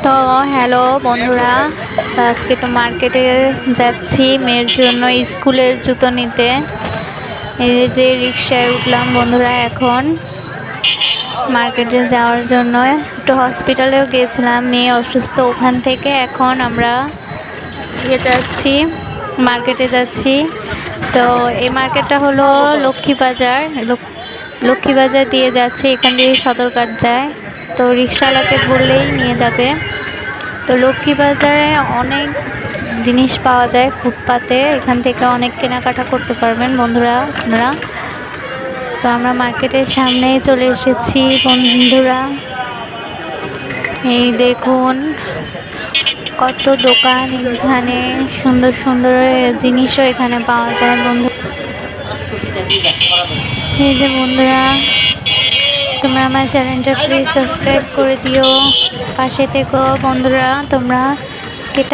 তো হ্যালো বন্ধুরা, তো আজকে তো মার্কেটে যাচ্ছি মেয়ের জন্য স্কুলের জুতো নিতে। এই যে রিক্সায় উঠলাম বন্ধুরা, এখন মার্কেটে যাওয়ার জন্য। একটু হসপিটালেও গিয়েছিলাম, মেয়ে অসুস্থ, ওখান থেকে এখন আমরা যাচ্ছি, মার্কেটে যাচ্ছি। তো এই মার্কেটটা হলো লক্ষ্মীবাজার। লক্ষ্মীবাজার দিয়ে যাচ্ছে, এখান দিয়ে সদরঘাট যায়। তো রিক্সাওয়ালাকে বললেই নিয়ে যাবে। তো লক্ষ্মীবাজারে অনেক জিনিস পাওয়া যায় ফুটপাতে, এখান থেকে অনেক কেনাকাটা করতে পারবেন বন্ধুরা আপনারা। তো আমরা মার্কেটের সামনেই চলে এসেছি বন্ধুরা। এই দেখুন কত দোকান, এখানে সুন্দর সুন্দর জিনিসও এখানে পাওয়া যায় বন্ধু। এই যে বন্ধুরা, তোমরা আমার চ্যানেলটা প্লিজ সাবস্ক্রাইব করে দিও, পাশে থেকো বন্ধুরা তোমরা।